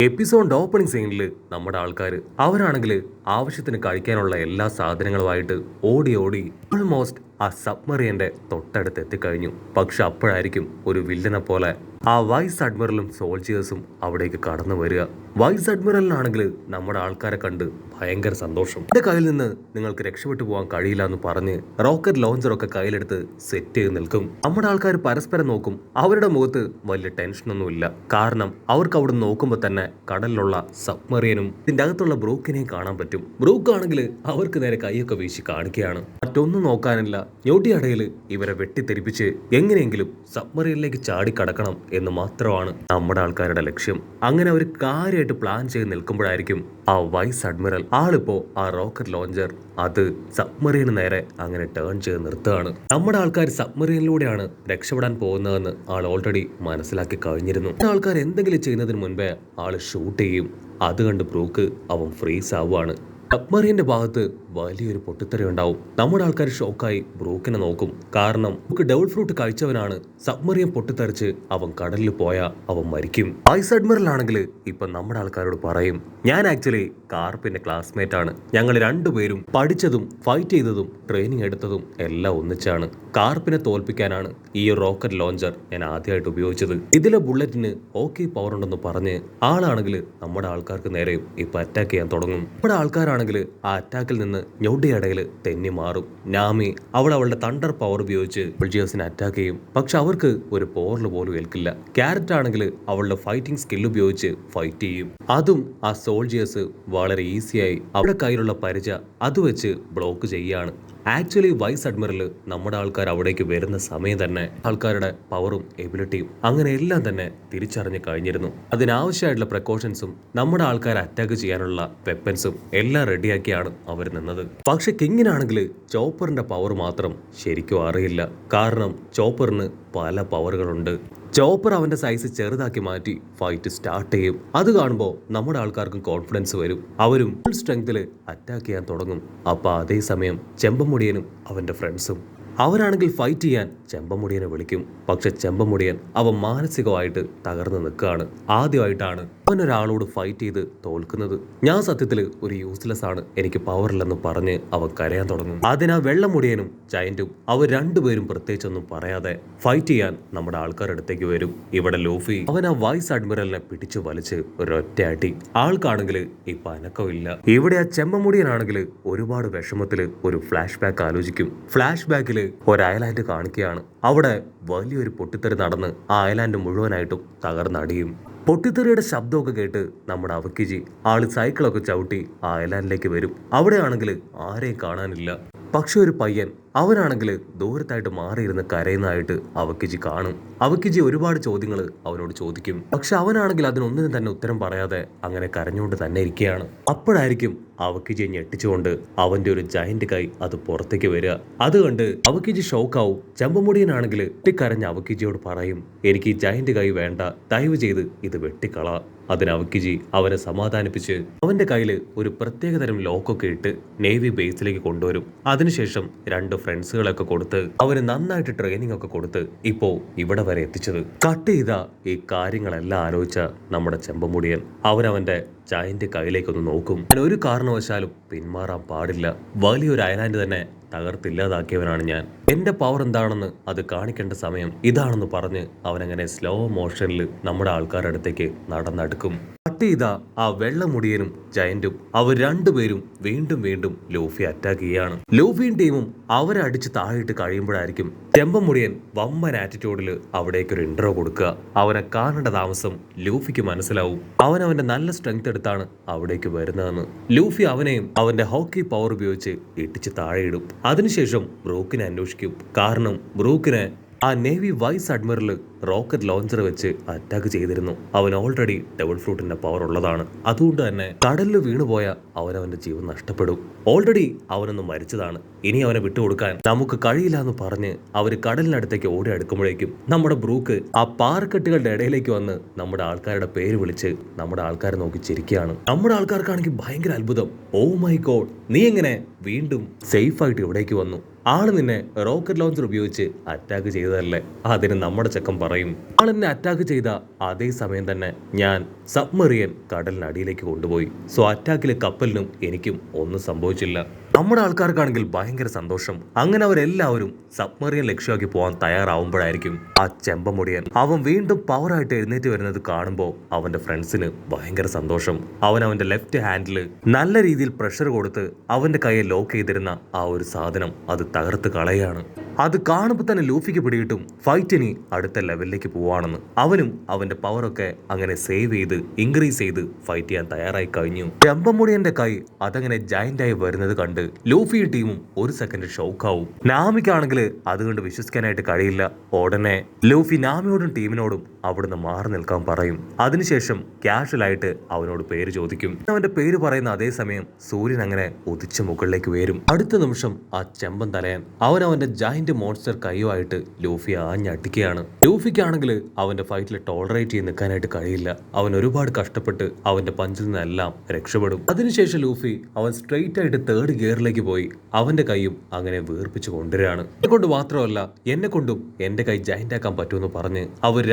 Episode opening സീനിൽ നമ്മുടെ ആൾക്കാർ അവരാണെങ്കിൽ ആവശ്യത്തിന് കഴിക്കാനുള്ള എല്ലാ സാധനങ്ങളുമായിട്ട് ഓടി ഓടി ഓൾമോസ്റ്റ് ആ സബ്മറീന്റെ തൊട്ടടുത്ത് എത്തിക്കഴിഞ്ഞു. പക്ഷെ അപ്പോഴായിരിക്കും ഒരു വില്ലനെ പോലെ ആ വൈസ് അഡ്മിറലും സോൾജിയേഴ്സും അവിടേക്ക് കടന്നു വരിക. വൈസ് അഡ്മിറലിനാണെങ്കിൽ നമ്മുടെ ആൾക്കാരെ കണ്ട് ഭയങ്കര സന്തോഷം. എന്റെ കയ്യിൽ നിന്ന് നിങ്ങൾക്ക് രക്ഷപ്പെട്ടു പോകാൻ കഴിയില്ല എന്ന് പറഞ്ഞ് റോക്കറ്റ് ലോഞ്ചറൊക്കെ കയ്യിലെടുത്ത് സെറ്റ് ചെയ്ത് നിൽക്കും. നമ്മുടെ ആൾക്കാർ പരസ്പരം നോക്കും. അവരുടെ മുഖത്ത് വലിയ ടെൻഷനൊന്നുമില്ല. കാരണം അവർക്ക് അവിടെ നോക്കുമ്പോൾ തന്നെ കടലിലുള്ള സബ്മറീനും ഇതിന്റെ അകത്തുള്ള ബ്രൂക്കിനെയും കാണാൻ പറ്റും. ബ്രൂക്ക് ആണെങ്കിൽ അവർക്ക് നേരെ കൈയൊക്കെ വീശി കാണിക്കുകയാണ്. മറ്റൊന്നും നോക്കാനില്ല. ഞൊടിയടയിൽ ഇവരെ വെട്ടിത്തെരിപ്പിച്ച് എങ്ങനെയെങ്കിലും സബ്മറീനിലേക്ക് ചാടി കടക്കണം എന്ന് മാത്രമാണ് നമ്മുടെ ആൾക്കാരുടെ ലക്ഷ്യം. അങ്ങനെ അവർ കാര്യമായിട്ട് പ്ലാൻ ചെയ്ത് നിൽക്കുമ്പോഴായിരിക്കും ആ വൈസ് അഡ്മിറൽ ആളിപ്പോ ആ റോക്കറ്റ് ലോഞ്ചർ അത് സബ്മറീന് നേരെ അങ്ങനെ ടേൺ ചെയ്ത് നിർത്തുകയാണ്. നമ്മുടെ ആൾക്കാർ സബ്മറീനിലൂടെയാണ് രക്ഷപ്പെടാൻ പോകുന്നതെന്ന് ആൾ ഓൾറെഡി മനസ്സിലാക്കി കഴിഞ്ഞിരുന്നു. ആൾക്കാർ എന്തെങ്കിലും ചെയ്യുന്നതിന് മുൻപേ ആള് ഷൂട്ട് ചെയ്യും. അത് കണ്ട് ബ്രൂക്ക് അവൻ ഫ്രീസ് ആവുകയാണ്. സബ്മറീന്റെ ഭാഗത്ത് വലിയൊരു പൊട്ടിത്തെറി ഉണ്ടാവും. നമ്മുടെ ആൾക്കാർ ഷോക്കായി ബ്രൂക്കിനെ നോക്കും. കാരണം ഡബിൾ ഫ്രൂട്ട് കഴിച്ചവനാണ്. സബ്മറീൻ പൊട്ടിത്തെറിച്ച് അവൻ കടലിൽ പോയാൽ അവൻ മരിക്കും. വൈസ് അഡ്മിറൽ ആണെങ്കിൽ ഇപ്പൊ നമ്മുടെ ആൾക്കാരോട് പറയും, ഞാൻ ആക്ച്വലി കാർപ്പിന്റെ ക്ലാസ്മേറ്റ് ആണ്. ഞങ്ങൾ രണ്ടുപേരും പഠിച്ചതും ഫൈറ്റ് ചെയ്തതും ട്രെയിനിങ് എടുത്തതും എല്ലാം ഒന്നിച്ചാണ്. കാർപ്പിനെ തോൽപ്പിക്കാനാണ് ഈ റോക്കറ്റ് ലോഞ്ചർ ഞാൻ ആദ്യമായിട്ട് ഉപയോഗിച്ചത്. ഇതിലെ ബുള്ളറ്റിന് ഓക്കെ പവർ ഉണ്ടെന്ന് പറഞ്ഞ് ആളാണെങ്കിൽ നമ്മുടെ ആൾക്കാർക്ക് നേരെ ഇപ്പൊ അറ്റാക്ക് ചെയ്യാൻ തുടങ്ങും. നമ്മുടെ ആൾക്കാരാണെങ്കിൽ ആ അറ്റാക്കിൽ നിന്ന് ഞൊടിയടയിൽ തെന്നി മാറും. നാമി അവളുടെ തണ്ടർ പവർ ഉപയോഗിച്ച് സോൾജിയേഴ്സിനെ അറ്റാക്ക് ചെയ്യും. പക്ഷെ അവർക്ക് ഒരു പോറൽ പോലും ഏൽക്കില്ല. ക്യാരറ്റ് ആണെങ്കിൽ അവളുടെ ഫൈറ്റിംഗ് സ്കിൽ ഉപയോഗിച്ച് ഫൈറ്റ് ചെയ്യും. അതും ആ സോൾജിയേഴ്സ് വളരെ ഈസിയായി അവരുടെ കയ്യിലുള്ള പരിച അത് വെച്ച് ബ്ലോക്ക് ചെയ്യാണ്. ആക്ച്വലി വൈസ് അഡ്മിറൽ നമ്മുടെ ആൾക്കാർ അവിടേക്ക് വരുന്ന സമയം തന്നെ ആൾക്കാരുടെ പവറും എബിലിറ്റിയും അങ്ങനെ എല്ലാം തന്നെ തിരിച്ചറിഞ്ഞ് കഴിഞ്ഞിരുന്നു. അതിനാവശ്യമായിട്ടുള്ള പ്രിക്കോഷൻസും നമ്മുടെ ആൾക്കാരെ അറ്റാക്ക് ചെയ്യാനുള്ള വെപ്പൻസും എല്ലാം റെഡിയാക്കിയാണ് അവർ നിന്നത്. പക്ഷെ കിങ്ങിനാണെങ്കിൽ ചോപ്പറിന്റെ പവർ മാത്രം ശരിക്കും അറിയില്ല. കാരണം ചോപ്പറിന് പല പവറുകളുണ്ട്. ചോപ്പർ അവന്റെ സൈസ് ചെറുതാക്കി മാറ്റി ഫൈറ്റ് സ്റ്റാർട്ട് ചെയ്യും. അത് കാണുമ്പോൾ നമ്മുടെ ആൾക്കാർക്കും കോൺഫിഡൻസ് വരും. അവരും ഫുൾ സ്ട്രെങ്തിൽ അറ്റാക്ക് ചെയ്യാൻ തുടങ്ങും. അപ്പൊ അതേസമയം ചെമ്പമുടിയനും അവന്റെ ഫ്രണ്ട്സും അവരാണെങ്കിൽ ഫൈറ്റ് ചെയ്യാൻ ചെമ്പമുടിയനെ വിളിക്കും. പക്ഷെ ചെമ്പമുടിയൻ അവൻ മാനസികമായിട്ട് തകർന്ന് നിൽക്കുകയാണ്. ആദ്യമായിട്ടാണ് അവൻ ഒരാളോട് ഫൈറ്റ് ചെയ്ത് തോൽക്കുന്നത്. ഞാൻ സത്യത്തിൽ ഒരു യൂസ്ലെസ് ആണ്, എനിക്ക് പവറില്ലെന്ന് പറഞ്ഞ് അവൻ കരയാൻ തുടങ്ങും. അതിനാ വെള്ളമുടിയനും ജയന്റും അവർ രണ്ടുപേരും പ്രത്യേകിച്ചൊന്നും പറയാതെ ഫൈറ്റ് ചെയ്യാൻ നമ്മുടെ ആൾക്കാരുടെ അടുത്തേക്ക് വരും. ഇവിടെ ലൂഫി അവൻ ആ വൈസ് അഡ്മിറലിനെ പിടിച്ചു വലിച്ച് ഒരൊറ്റ അടി. ആൾക്കാണെങ്കിൽ ഇപ്പൊ അനക്കമില്ല. ഇവിടെ ആ ചെമ്പമുടിയനാണെങ്കിൽ ഒരുപാട് വിഷമത്തില് ഒരു ഫ്ലാഷ് ബാക്ക് ആലോചിക്കും. ഫ്ലാഷ് ബാക്കില് ഒരു ഐലാൻഡ് കാണിക്കുകയാണ്. അവിടെ വലിയൊരു പൊട്ടിത്തെറി നടന്ന് ആ ഐലാൻഡ് മുഴുവനായിട്ടും തകർന്നടിയും. പൊട്ടിത്തെറിയുടെ ശബ്ദമൊക്കെ കേട്ട് നമ്മുടെ അവക്കിജി ആള് സൈക്കിളൊക്കെ ചവിട്ടി ആ ഐലാൻഡിലേക്ക് വരും. അവിടെയാണെങ്കിൽ ആരെയും കാണാനില്ല. പക്ഷെ ഒരു പയ്യൻ അവനാണെങ്കിൽ ദൂരത്തായിട്ട് മാറിയിരുന്ന് കരയുന്നതായിട്ട് അവക്കിജി കാണും. അവക്കിജി ഒരുപാട് ചോദ്യങ്ങൾ അവനോട് ചോദിക്കും. പക്ഷെ അവനാണെങ്കിൽ അതിനൊന്നിനും തന്നെ ഉത്തരം പറയാതെ അങ്ങനെ കരഞ്ഞുകൊണ്ട് തന്നെ ഇരിക്കുകയാണ്. അപ്പോഴായിരിക്കും അവക്കിജിയെ ഞെട്ടിച്ചുകൊണ്ട് അവന്റെ ഒരു ജയന്റ് കൈ അത് പുറത്തേക്ക് വരിക. അത് കണ്ട് അവക്കിജി ഷോക്കാവും. ചെമ്പമുടിയനാണെങ്കിൽ വെട്ടിക്കരഞ്ഞ അവക്കിജിയോട് പറയും, എനിക്ക് ഈ ജയന്റ് കൈ വേണ്ട, ദയവ് ചെയ്ത് ഇത് വെട്ടിക്കള. അതിന് അവക്കിജി അവനെ സമാധാനിപ്പിച്ച് അവന്റെ കയ്യിൽ ഒരു പ്രത്യേകതരം ലോക്കൊക്കെ ഇട്ട് നേവി ബേസിലേക്ക് കൊണ്ടുവരും. അതിനുശേഷം രണ്ട് ഫ്രണ്ട്സുകളൊക്കെ കൊടുത്ത് അവന് നന്നായിട്ട് ട്രെയിനിങ് ഒക്കെ കൊടുത്ത് ഇപ്പോ ഇവിടെ വരെ എത്തിച്ചത്. കട്ട് ചെയ്ത ഈ കാര്യങ്ങളെല്ലാം ആലോചിച്ച നമ്മുടെ ചെമ്പമുടിയൻ അവനവന്റെ ജയന്റ് കയ്യിലേക്കൊന്ന് നോക്കും. ഞാൻ ഒരു കാരണവശാലും പിന്മാറാൻ പാടില്ല. വലിയൊരു ഐലാൻഡ് തന്നെ തകർത്തില്ലാതാക്കിയവനാണ് ഞാൻ. എന്റെ പവർ എന്താണെന്ന് അത് കാണിക്കേണ്ട സമയം ഇതാണെന്ന് പറഞ്ഞ് അവനങ്ങനെ സ്ലോ മോഷനിൽ നമ്മുടെ ആൾക്കാരുടെ അടുത്തേക്ക് നടന്നെടുക്കും. കട്ട് ചെയ്ത ആ വെള്ളമുടിയനും ജയന്റും അവർ രണ്ടുപേരും വീണ്ടും വീണ്ടും ലൂഫി അറ്റാക്ക് ചെയ്യാണ്. ലൂഫിയും ടീമും അവരെ അടിച്ച് താഴെയിട്ട് കഴിയുമ്പോഴായിരിക്കും ചെമ്പമുടിയൻ വമ്പൻ ആറ്റിറ്റ്യൂഡിൽ അവിടേക്ക് ഒരു ഇൻട്രോ കൊടുക്കുക. അവനെ കാണേണ്ട താമസം ലൂഫിക്ക് മനസ്സിലാവും. അവന്റെ നല്ല സ്ട്രെങ്ത് എടുത്താണ് അവിടേക്ക് വരുന്നതെന്ന്. ലൂഫി അവനെയും അവന്റെ ഹോക്കി പവർ ഉപയോഗിച്ച് ഇടിച്ച് താഴെയിടും. അതിനുശേഷം ബ്രൂക്കിനെ അന്വേഷിക്കും. കാരണം ബ്രൂക്കിനെ ആ navy vice admiral rocket launcher വെച്ച് അറ്റാക്ക് ചെയ്തിരുന്നു. അവൻ ഓൾറെഡി ഡബിൾ ഫ്രൂട്ടിന്റെ പവർ ഉള്ളതാണ്. അതുകൊണ്ട് തന്നെ കടലിൽ വീണുപോയ അവനവന്റെ ജീവൻ നഷ്ടപ്പെടും. ഓൾറെഡി അവനൊന്ന് മരിച്ചതാണ്. ഇനി അവനെ വിട്ടുകൊടുക്കാൻ നമുക്ക് കഴിയില്ല എന്ന് പറഞ്ഞ് അവര് കടലിനടുത്തേക്ക് ഓടി അടുക്കുമ്പോഴേക്കും നമ്മുടെ ബ്രൂക്ക് ആ പാറക്കെട്ടുകളുടെ ഇടയിലേക്ക് വന്ന് നമ്മുടെ ആൾക്കാരുടെ പേര് വിളിച്ച് നമ്മുടെ ആൾക്കാരെ നോക്കി ചിരിക്കുകയാണ്. നമ്മുടെ ആൾക്കാർക്കാണെങ്കിൽ ഭയങ്കര അത്ഭുതം. ഓ മൈ ഗോഡ്, നീ എങ്ങനെ വീണ്ടും സേഫ് ആയിട്ട് ഇവിടേക്ക് വന്നു? ആള് നിന്നെ റോക്കറ്റ് ലോഞ്ചർ ഉപയോഗിച്ച് അറ്റാക്ക് ചെയ്തതല്ലേ? അതിന് നമ്മുടെ ചെക്കൻ പറയും, ആൾ എന്നെ അറ്റാക്ക് ചെയ്ത അതേ സമയം തന്നെ ഞാൻ സബ്മറിയൻ കടലിനടിയിലേക്ക് കൊണ്ടുപോയി. സോ അറ്റാക്കിലെ കപ്പലിനും എനിക്കും ഒന്നും സംഭവിച്ചില്ല. നമ്മുടെ ആൾക്കാർക്കാണെങ്കിൽ ഭയങ്കര സന്തോഷം. അങ്ങനെ അവരെല്ലാവരും സബ്മറിയൻ ലക്ഷ്യമാക്കി പോകാൻ തയ്യാറാവുമ്പോഴായിരിക്കും ആ ചെമ്പമുടിയൻ അവൻ വീണ്ടും പവറായിട്ട് എഴുന്നേറ്റ് വരുന്നത് കാണുമ്പോൾ അവന്റെ ഫ്രണ്ട്സിന് ഭയങ്കര സന്തോഷം. അവൻ അവന്റെ ലെഫ്റ്റ് ഹാൻഡില് നല്ല രീതിയിൽ പ്രഷർ കൊടുത്ത് അവന്റെ കയ്യെ ലോക്ക് ചെയ്തിരുന്ന ആ ഒരു സാധനം അത് തകർത്ത് കളയാണ്. അത് കാണുമ്പോൾ തന്നെ ലൂഫിക്ക് പിടികിട്ടും ഫൈറ്റിനി അടുത്ത ലെവലിലേക്ക് പോവാണെന്ന്. അവനും അവന്റെ പവറൊക്കെ അങ്ങനെ സേവ് ചെയ്ത് ഇൻക്രീസ് ചെയ്ത് ഫൈറ്റ് ചെയ്യാൻ തയ്യാറായി കഴിഞ്ഞു. ചെമ്പമുടിയന്റെ കൈ അതങ്ങനെ ജയന്റായി വരുന്നത് കണ്ട് ലൂഫിയും ടീമും ഒരു സെക്കൻഡ് ഷോക്കാവും. നാമിക്കാണെങ്കിൽ അതുകൊണ്ട് വിശ്വസിക്കാനായിട്ട് കഴിയില്ല. ഉടനെ ലൂഫി നാമിയോടും ടീമിനോടും അവിടുന്ന് മാറി നിൽക്കാൻ പറയും. അതിനുശേഷം ക്യാഷ്വലായിട്ട് അവനോട് പേര് ചോദിക്കും. അവന്റെ പേര് പറയുന്ന അതേ സമയം സൂര്യൻ അങ്ങനെ ഉദിച്ച് മുകളിലേക്ക് വരും. അടുത്ത നിമിഷം ആ ചെമ്പൻ തലയൻ അവന്റെ ജയന്റ് മോൺസ്റ്റർ കൈയുമായിട്ട് ലൂഫി ആഞ്ഞടിക്കുകയാണ്. ലൂഫിക്കാണെങ്കിൽ അവന്റെ ഫൈറ്റിൽ ടോളറേറ്റ് ചെയ്ത് നിൽക്കാനായിട്ട് കഴിയില്ല. അവൻ ഒരുപാട് കഷ്ടപ്പെട്ട് അവന്റെ പഞ്ചിൽ നിന്നെല്ലാം രക്ഷപ്പെടും. അതിനുശേഷം ലൂഫി അവൻ സ്ട്രെയിറ്റ് ആയിട്ട് തേർഡ് ഗിയറിലേക്ക് പോയി അവന്റെ കൈയും അങ്ങനെ വീർപ്പിച്ചു കൊണ്ടുവരികയാണ്. എന്നെക്കൊണ്ട് മാത്രമല്ല എന്നെ കൊണ്ടും എന്റെ കൈ ജയന്റ് ആക്കാൻ പറ്റുമെന്ന് പറഞ്ഞ് അവർ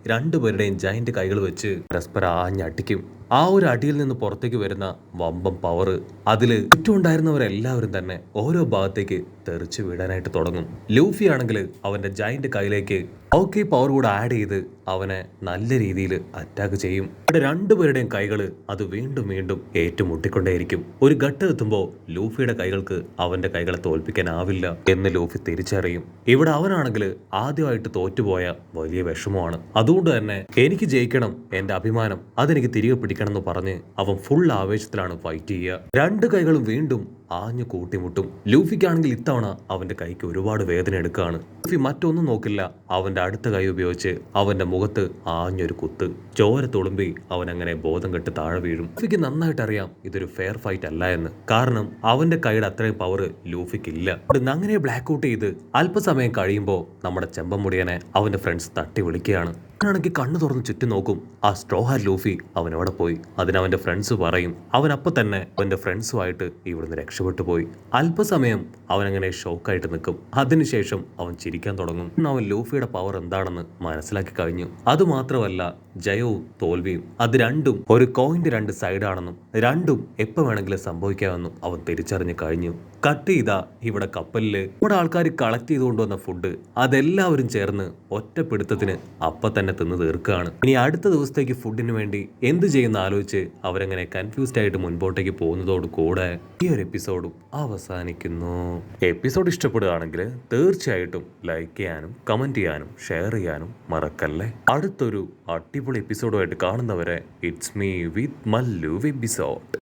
രണ്ടുപേരുടെയും ജയന്റ് കൈകൾ വെച്ച് പരസ്പരം ആഞ്ഞടിക്കും. ആ ഒരു അടിയിൽ നിന്ന് പുറത്തേക്ക് വരുന്ന വമ്പം പവർ അതിൽ ചുറ്റുമുണ്ടായിരുന്നവരെല്ലാവരും തന്നെ ഓരോ ഭാഗത്തേക്ക് തെറിച്ച് വീഴാനായിട്ട് തുടങ്ങും. ലൂഫി ആണെങ്കിൽ അവന്റെ ജയന്റ് കൈയിലേക്ക് ഓക്കെ പവർ കൂടെ ആഡ് ചെയ്ത് അവനെ നല്ല രീതിയിൽ അറ്റാക്ക് ചെയ്യും. അവിടെ രണ്ടുപേരുടെയും കൈകൾ അത് വീണ്ടും വീണ്ടും ഏറ്റുമുട്ടിക്കൊണ്ടേയിരിക്കും. ഒരു ഘട്ടം എത്തുമ്പോൾ ലൂഫിയുടെ കൈകൾക്ക് അവന്റെ കൈകളെ തോൽപ്പിക്കാനാവില്ല എന്ന് ലൂഫി തിരിച്ചറിയും. ഇവിടെ അവനാണെങ്കിൽ ആദ്യമായിട്ട് തോറ്റുപോയ വലിയ വിഷമമാണ്. അതുകൊണ്ട് തന്നെ എനിക്ക് ജയിക്കണം, എന്റെ അഭിമാനം അതെനിക്ക് തിരികെ പിടിക്കണം എന്ന് പറഞ്ഞ് അവൻ ഫുൾ ആവേശത്തിലാണ് ഫൈറ്റ് ചെയ്യുക. രണ്ട് കൈകളും വീണ്ടും ആഞ്ഞു കൂട്ടിമുട്ടും. ലൂഫിക്കാണെങ്കിൽ ഇത്തവണ അവന്റെ കൈക്ക് ഒരുപാട് വേദന എടുക്കുകയാണ്. ലൂഫി മറ്റൊന്നും നോക്കില്ല. അവന്റെ അടുത്ത കൈ ഉപയോഗിച്ച് അവന്റെ മുഖത്ത് ആഞ്ഞൊരു കുത്ത്. ചോര തുളുമ്പി അവൻ അങ്ങനെ ബോധം കെട്ട് താഴെ വീഴും. ലൂഫിക്ക് നന്നായിട്ട് അറിയാം ഇതൊരു ഫെയർ ഫൈറ്റ് അല്ല എന്ന്. കാരണം അവന്റെ കൈയുടെ അത്രയും പവർ ലൂഫിക്കില്ല. അങ്ങനെ ബ്ലാക്ക് ഔട്ട് ചെയ്ത് അല്പസമയം കഴിയുമ്പോൾ നമ്മുടെ ചെമ്പമുടിയനെ അവന്റെ ഫ്രണ്ട്സ് തട്ടി വിളിക്കുകയാണ്. അവനാണെങ്കിൽ കണ്ണു തുറന്ന് ചുറ്റും നോക്കും. ആ സ്ട്രോഹാർ ലൂഫി അവൻ എവിടെ പോയി? അതിനവന്റെ ഫ്രണ്ട്സ് പറയും. അവൻ അപ്പം തന്നെ അവന്റെ ഫ്രണ്ട്സുമായിട്ട് ഇവിടുന്ന് രക്ഷപ്പെട്ടു പോയി. അല്പസമയം അവനങ്ങനെ ഷോക്കായിട്ട് നിൽക്കും. അതിനുശേഷം അവൻ ചിരിക്കാൻ തുടങ്ങും. അവൻ ലൂഫിയുടെ പവർ എന്താണെന്ന് മനസ്സിലാക്കി കഴിഞ്ഞു. അതുമാത്രമല്ല ജയവും തോൽവിയും അത് രണ്ടും ഒരു കോയിന്റെ രണ്ട് സൈഡാണെന്നും രണ്ടും എപ്പോൾ വേണമെങ്കിലും സംഭവിക്കാമെന്നും അവൻ തിരിച്ചറിഞ്ഞു കഴിഞ്ഞു. കട്ട് ചെയ്താ ഇവിടെ കപ്പലില് ഇവിടെ ആൾക്കാർ കളക്ട് ചെയ്ത് കൊണ്ടുവന്ന ഫുഡ് അതെല്ലാവരും ചേർന്ന് ഒറ്റപ്പിടുത്തത്തിന് അപ്പം തന്നെ തിന്ന് തീർക്കുകയാണ്. ഇനി അടുത്ത ദിവസത്തേക്ക് ഫുഡിന് വേണ്ടി എന്ത് ചെയ്യുന്ന ആലോചിച്ച് അവരങ്ങനെ കൺഫ്യൂസ്ഡ് ആയിട്ട് മുൻപോട്ടേക്ക് പോകുന്നതോട് കൂടെ ഈ ഒരു എപ്പിസോഡും അവസാനിക്കുന്നു. എപ്പിസോഡ് ഇഷ്ടപ്പെടുകയാണെങ്കിൽ തീർച്ചയായിട്ടും ലൈക്ക് ചെയ്യാനും കമന്റ് ചെയ്യാനും ഷെയർ ചെയ്യാനും മറക്കല്ലേ. അടുത്തൊരു അടിപൊളി എപ്പിസോഡുമായിട്ട് കാണുന്നവരെ it's me with Mallu episode.